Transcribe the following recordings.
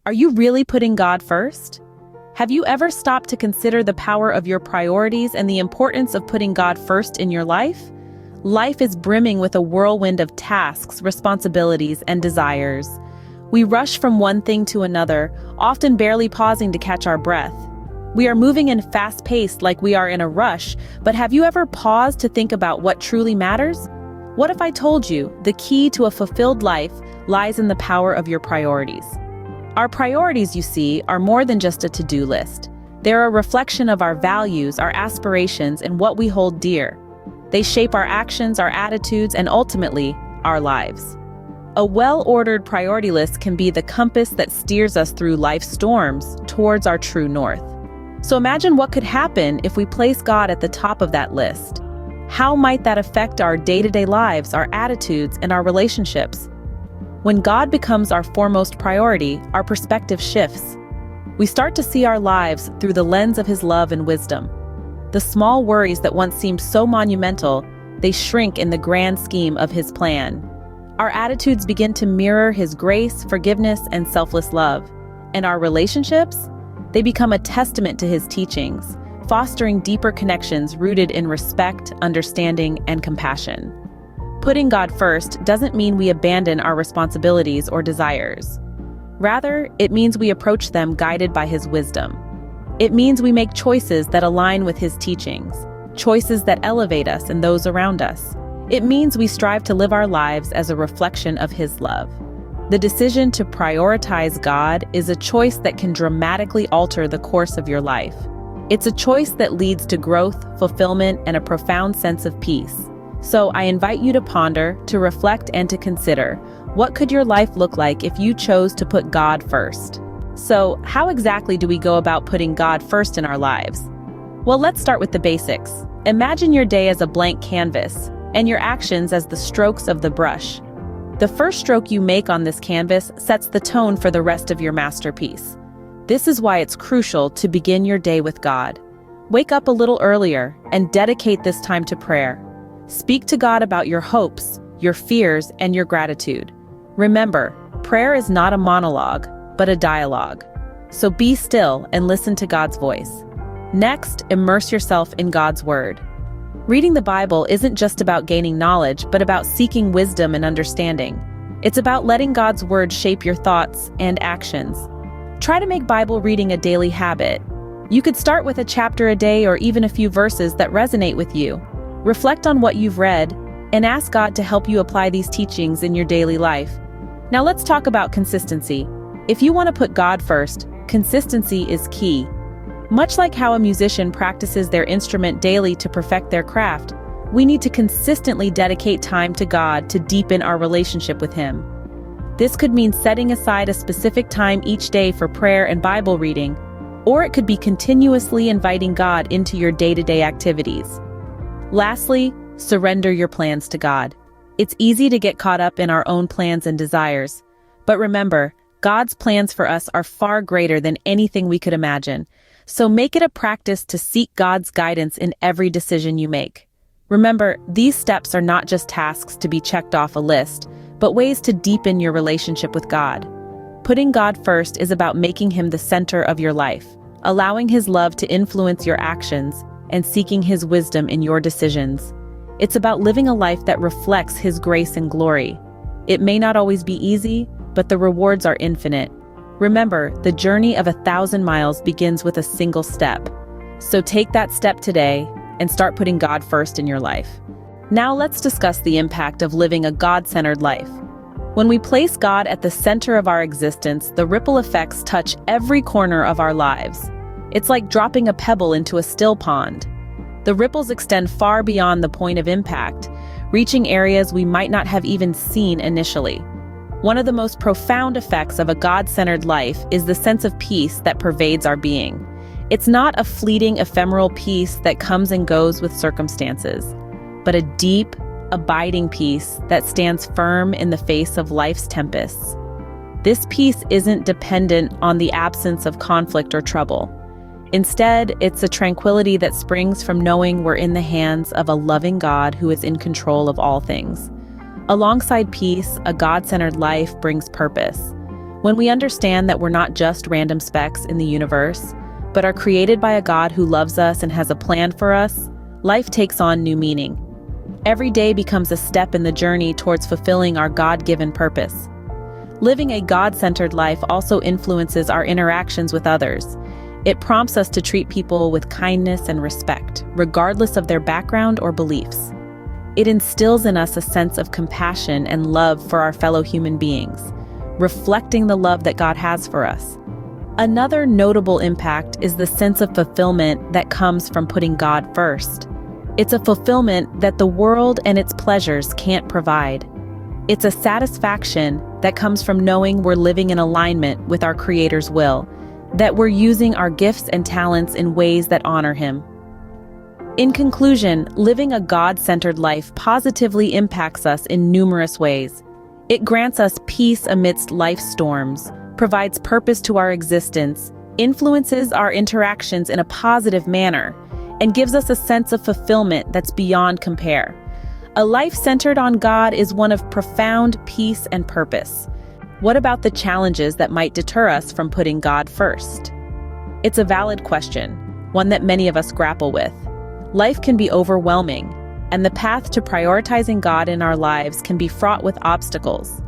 Are you really putting God first? Have you ever stopped to consider the power of your priorities and the importance of putting God first in your life? Life is brimming with a whirlwind of tasks, responsibilities, and desires. We rush from one thing to another, often barely pausing to catch our breath. We are moving in fast-paced like we are in a rush, but have you ever paused to think about what truly matters? What if I told you the key to a fulfilled life lies in the power of your priorities? Our priorities, you see, are more than just a to-do list. They're a reflection of our values, our aspirations, and what we hold dear. They shape our actions, our attitudes, and ultimately, our lives. A well-ordered priority list can be the compass that steers us through life's storms towards our true north. So imagine what could happen if we place God at the top of that list. How might that affect our day-to-day lives, our attitudes, and our relationships? When God becomes our foremost priority, our perspective shifts. We start to see our lives through the lens of His love and wisdom. The small worries that once seemed so monumental, they shrink in the grand scheme of His plan. Our attitudes begin to mirror His grace, forgiveness, and selfless love. And our relationships? They become a testament to His teachings, fostering deeper connections rooted in respect, understanding, and compassion. Putting God first doesn't mean we abandon our responsibilities or desires. Rather, it means we approach them guided by His wisdom. It means we make choices that align with His teachings, choices that elevate us and those around us. It means we strive to live our lives as a reflection of His love. The decision to prioritize God is a choice that can dramatically alter the course of your life. It's a choice that leads to growth, fulfillment, and a profound sense of peace. So I invite you to ponder, to reflect, and to consider, what could your life look like if you chose to put God first? So, how exactly do we go about putting God first in our lives? Well, let's start with the basics. Imagine your day as a blank canvas, and your actions as the strokes of the brush. The first stroke you make on this canvas sets the tone for the rest of your masterpiece. This is why it's crucial to begin your day with God. Wake up a little earlier and dedicate this time to prayer. Speak to God about your hopes, your fears, and your gratitude. Remember, prayer is not a monologue, but a dialogue. So be still and listen to God's voice. Next, immerse yourself in God's Word. Reading the Bible isn't just about gaining knowledge, but about seeking wisdom and understanding. It's about letting God's Word shape your thoughts and actions. Try to make Bible reading a daily habit. You could start with a chapter a day or even a few verses that resonate with you. Reflect on what you've read and ask God to help you apply these teachings in your daily life. Now let's talk about consistency. If you want to put God first, consistency is key. Much like how a musician practices their instrument daily to perfect their craft, we need to consistently dedicate time to God to deepen our relationship with Him. This could mean setting aside a specific time each day for prayer and Bible reading, or it could be continuously inviting God into your day-to-day activities. Lastly, surrender your plans to God. It's easy to get caught up in our own plans and desires, but remember, God's plans for us are far greater than anything we could imagine. So make it a practice to seek God's guidance in every decision you make. Remember, these steps are not just tasks to be checked off a list, but ways to deepen your relationship with God. Putting God first is about making Him the center of your life, allowing His love to influence your actions, and seeking His wisdom in your decisions. It's about living a life that reflects His grace and glory. It may not always be easy, but the rewards are infinite. Remember, the journey of 1,000 miles begins with a single step. So take that step today and start putting God first in your life. Now let's discuss the impact of living a God-centered life. When we place God at the center of our existence, the ripple effects touch every corner of our lives. It's like dropping a pebble into a still pond. The ripples extend far beyond the point of impact, reaching areas we might not have even seen initially. One of the most profound effects of a God-centered life is the sense of peace that pervades our being. It's not a fleeting, ephemeral peace that comes and goes with circumstances, but a deep, abiding peace that stands firm in the face of life's tempests. This peace isn't dependent on the absence of conflict or trouble. Instead, it's a tranquility that springs from knowing we're in the hands of a loving God who is in control of all things. Alongside peace, a God-centered life brings purpose. When we understand that we're not just random specks in the universe, but are created by a God who loves us and has a plan for us, life takes on new meaning. Every day becomes a step in the journey towards fulfilling our God-given purpose. Living a God-centered life also influences our interactions with others. It prompts us to treat people with kindness and respect, regardless of their background or beliefs. It instills in us a sense of compassion and love for our fellow human beings, reflecting the love that God has for us. Another notable impact is the sense of fulfillment that comes from putting God first. It's a fulfillment that the world and its pleasures can't provide. It's a satisfaction that comes from knowing we're living in alignment with our Creator's will, that we're using our gifts and talents in ways that honor Him. In conclusion, living a God-centered life positively impacts us in numerous ways. It grants us peace amidst life's storms, provides purpose to our existence, influences our interactions in a positive manner, and gives us a sense of fulfillment that's beyond compare. A life centered on God is one of profound peace and purpose. What about the challenges that might deter us from putting God first? It's a valid question, one that many of us grapple with. Life can be overwhelming, and the path to prioritizing God in our lives can be fraught with obstacles.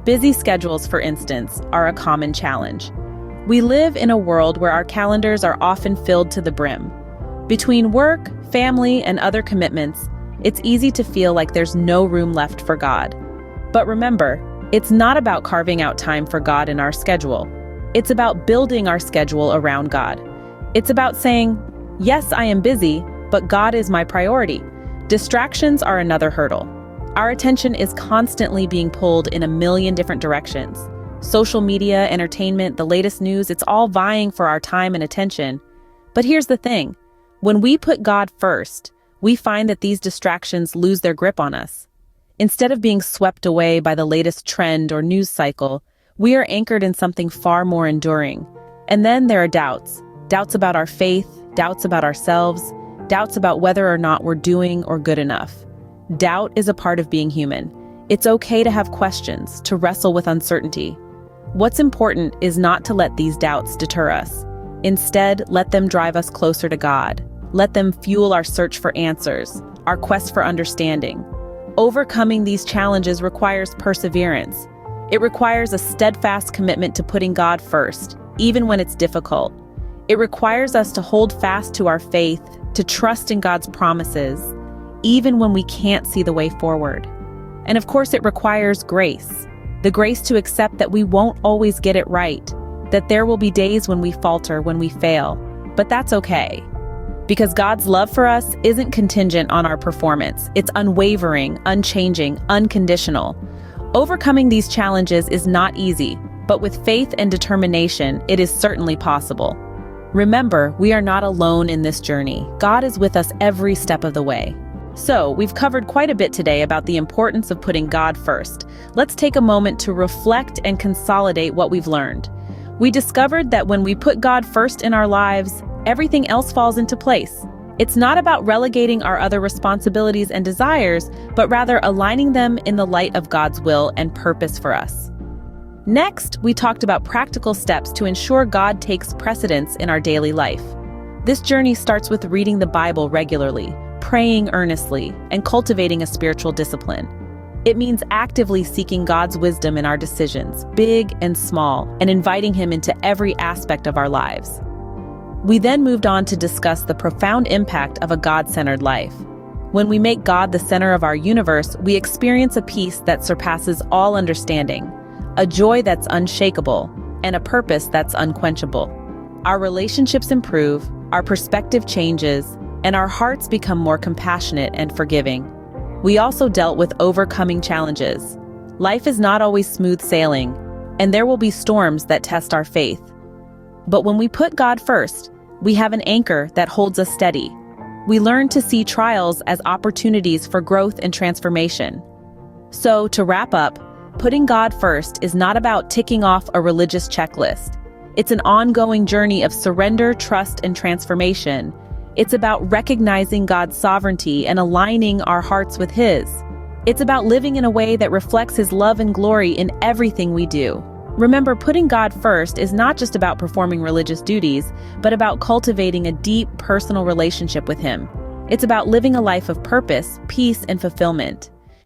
Busy schedules, for instance, are a common challenge. We live in a world where our calendars are often filled to the brim. Between work, family, and other commitments, it's easy to feel like there's no room left for God. But remember, it's not about carving out time for God in our schedule. It's about building our schedule around God. It's about saying, yes, I am busy, but God is my priority. Distractions are another hurdle. Our attention is constantly being pulled in a million different directions. Social media, entertainment, the latest news, it's all vying for our time and attention. But here's the thing. When we put God first, we find that these distractions lose their grip on us. Instead of being swept away by the latest trend or news cycle, we are anchored in something far more enduring. And then there are doubts. Doubts about our faith, doubts about ourselves, doubts about whether or not we're doing or good enough. Doubt is a part of being human. It's okay to have questions, to wrestle with uncertainty. What's important is not to let these doubts deter us. Instead, let them drive us closer to God. Let them fuel our search for answers, our quest for understanding. Overcoming these challenges requires perseverance. It requires a steadfast commitment to putting God first, even when it's difficult. It requires us to hold fast to our faith, to trust in God's promises, even when we can't see the way forward. And of course, it requires grace. The grace to accept that we won't always get it right, that there will be days when we falter, when we fail. But that's okay. Because God's love for us isn't contingent on our performance. It's unwavering, unchanging, unconditional. Overcoming these challenges is not easy, but with faith and determination, it is certainly possible. Remember, we are not alone in this journey. God is with us every step of the way. So, we've covered quite a bit today about the importance of putting God first. Let's take a moment to reflect and consolidate what we've learned. We discovered that when we put God first in our lives, everything else falls into place. It's not about relegating our other responsibilities and desires, but rather aligning them in the light of God's will and purpose for us. Next, we talked about practical steps to ensure God takes precedence in our daily life. This journey starts with reading the Bible regularly, praying earnestly, and cultivating a spiritual discipline. It means actively seeking God's wisdom in our decisions, big and small, and inviting Him into every aspect of our lives. We then moved on to discuss the profound impact of a God-centered life. When we make God the center of our universe, we experience a peace that surpasses all understanding, a joy that's unshakable, and a purpose that's unquenchable. Our relationships improve, our perspective changes, and our hearts become more compassionate and forgiving. We also dealt with overcoming challenges. Life is not always smooth sailing, and there will be storms that test our faith. But when we put God first, we have an anchor that holds us steady. We learn to see trials as opportunities for growth and transformation. So, to wrap up, putting God first is not about ticking off a religious checklist. It's an ongoing journey of surrender, trust, and transformation. It's about recognizing God's sovereignty and aligning our hearts with His. It's about living in a way that reflects His love and glory in everything we do. Remember, putting God first is not just about performing religious duties, but about cultivating a deep, personal relationship with Him. It's about living a life of purpose, peace, and fulfillment.